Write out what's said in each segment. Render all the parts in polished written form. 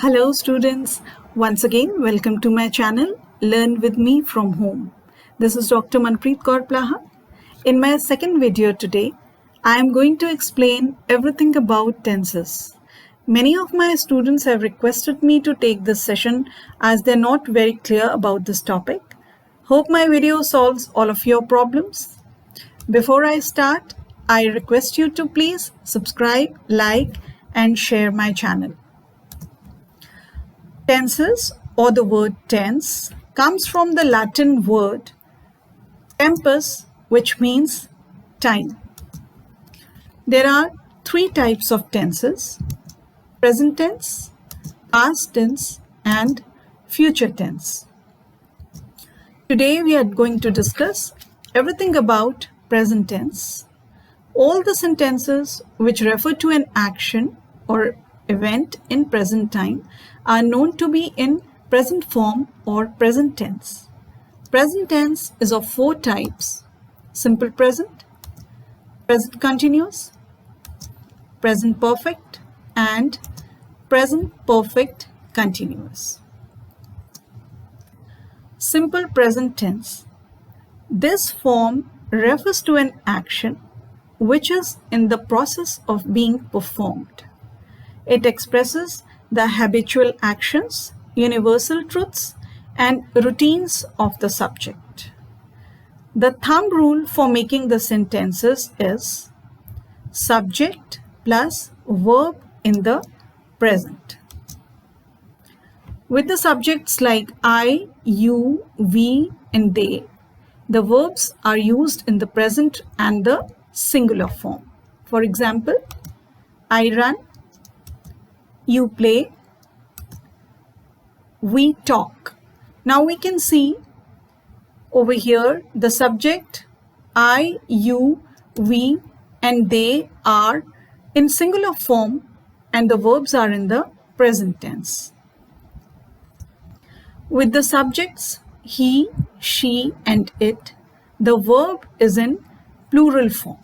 Hello students, once again welcome to my channel Learn with me from home. This is Dr. Manpreet Kaur Plaha. In my second video today, I am going to explain everything about tenses. Many of my students have requested me to take this session as they're not very clear about this topic. Hope my video solves all of your problems. Before I start, I request you to please subscribe, like and share my channel. Tenses or the word tense comes from the Latin word tempus, which means time. There are three types of tenses: present tense, past tense and future tense. Today we are going to discuss everything about present tense. All the sentences which refer to an action or event in present time are known to be in present form or present tense. Present tense is of four types: simple present, present continuous, present perfect and present perfect continuous. Simple present tense. This form refers to an action which is in the process of being performed. It expresses the habitual actions, universal truths, and routines of the subject. The thumb rule for making the sentences is subject plus verb in the present. With the subjects like I, you, we, and they, the verbs are used in the present and the singular form. For example, I run, you play, we talk. Now we can see over here the subject I, you, we and they are in singular form and the verbs are in the present tense. With the subjects he, she and it, the verb is in plural form.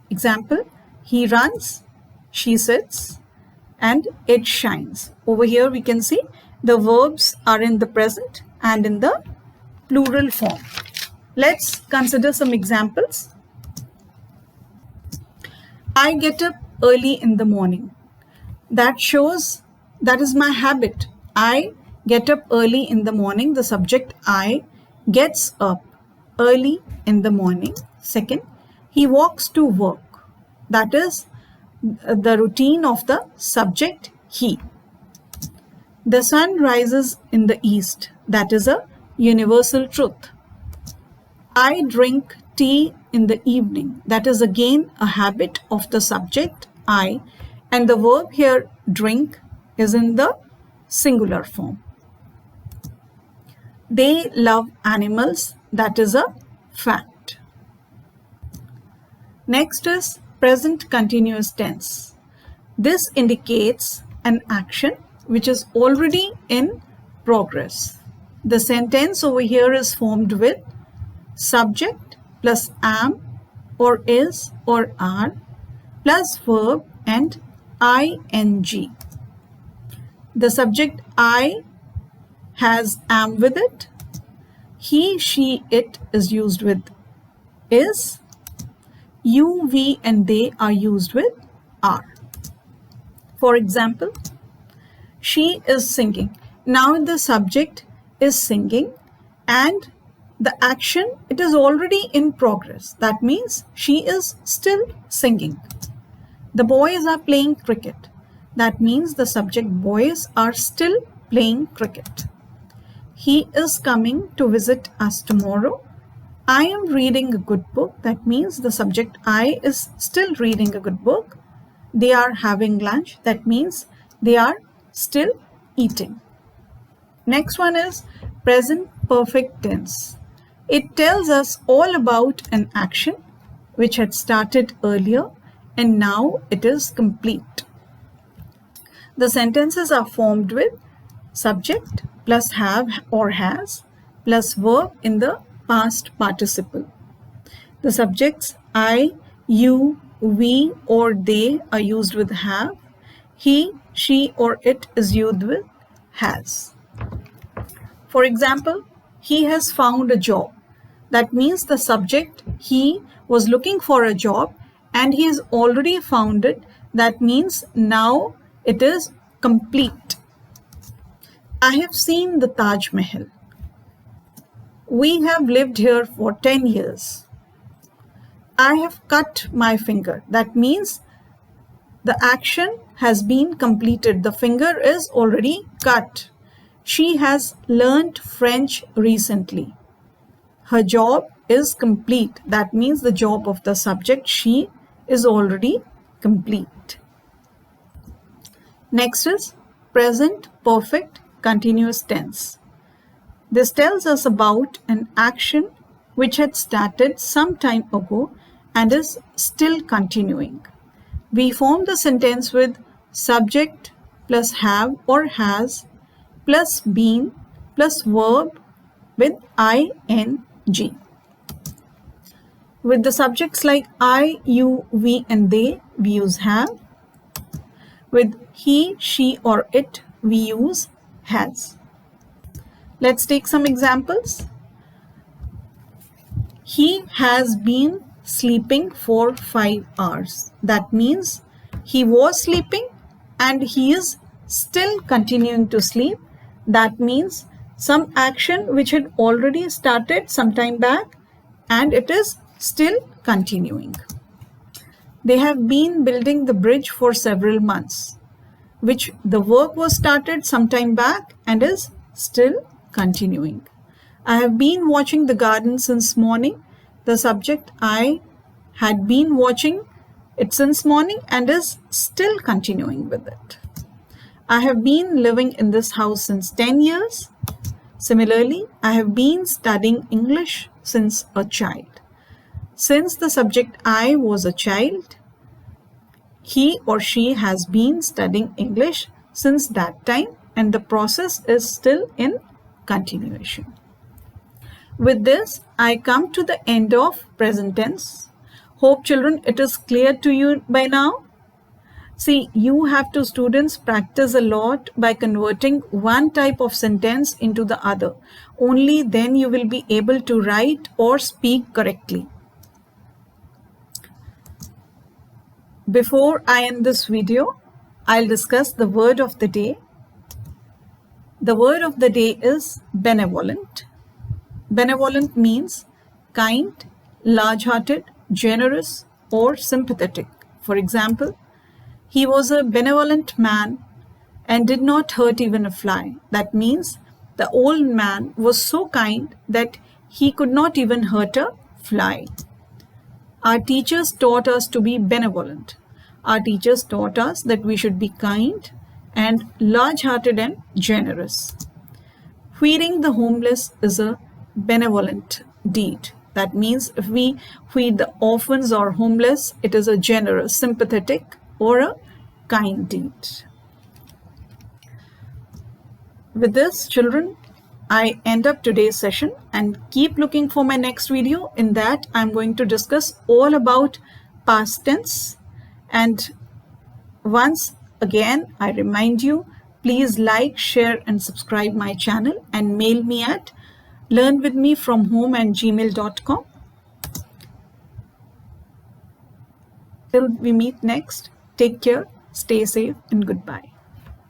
Example, he runs, she sits, and it shines. Over here we can see the verbs are in the present and in the plural form. Let's consider some examples. I get up early in the morning. That shows that is my habit. I get up early in the morning. The subject I gets up early in the morning. Second, he walks to work. That is the routine of the subject he. The sun rises in the east. That is a universal truth. I drink tea in the evening. That is again a habit of the subject I, and the verb here drink is in the singular form. They love animals. That is a fact. Next is present continuous tense. This indicates an action which is already in progress. The sentence over here is formed with subject plus am or is or are plus verb and ing. The subject I has am with it. He, she, it is used with is. You, we and they are used with are. For example, she is singing. Now the subject is singing and the action, it is already in progress. That means she is still singing. The boys are playing cricket. That means the subject boys are still playing cricket. He is coming to visit us tomorrow. I am reading a good book. That means the subject I is still reading a good book. They are having lunch. That means they are still eating. Next one is present perfect tense. It tells us all about an action which had started earlier and now it is complete. The sentences are formed with subject plus have or has plus verb in the past participle. The subjects I, you, we or they are used with have. he, she, or it is used with has. For example, he has found a job. That means the subject, he, was looking for a job and he has already found it. That means now it is complete. I have seen the Taj Mahal. We have lived here for 10 years. I have cut my finger. That means the action has been completed. The finger is already cut. She has learned French recently. Her job is complete. That means the job of the subject, she, is already complete. Next is present perfect continuous tense. This tells us about an action which had started some time ago and is still continuing. We form the sentence with subject plus have or has plus been plus verb with ing. With the subjects like I, you, we, and they, we use have. With he, she, or it, we use has. Let's take some examples. He has been sleeping for 5 hours. That means he was sleeping and he is still continuing to sleep. That means some action which had already started some time back and it is still continuing. They have been building the bridge for several months, which the work was started some time back and is still continuing. I have been watching the garden since morning. The subject, I, had been watching it since morning and is still continuing with it. I have been living in this house since 10 years. Similarly, I have been studying English since a child. Since the subject I was a child, he or she has been studying English since that time and the process is still in continuation. With this, I come to the end of present tense. Hope children, it is clear to you by now. See, you have to students practice a lot by converting one type of sentence into the other. Only then you will be able to write or speak correctly. Before I end this video, I'll discuss the word of the day. The word of the day is benevolent. Benevolent means kind, large-hearted, generous, or sympathetic. For example, he was a benevolent man and did not hurt even a fly. That means the old man was so kind that he could not even hurt a fly. Our teachers taught us to be benevolent. Our teachers taught us that we should be kind and large-hearted and generous. Feeding the homeless is a benevolent deed. That means if we feed the orphans or homeless, it is a generous, sympathetic, or a kind deed. With this, children, I end up today's session and keep looking for my next video. In that, I'm going to discuss all about past tense. And once again, I remind you, please like, share, and subscribe my channel and mail me at learnwithmefromhome@gmail.com. Till we meet next, take care, stay safe, and goodbye.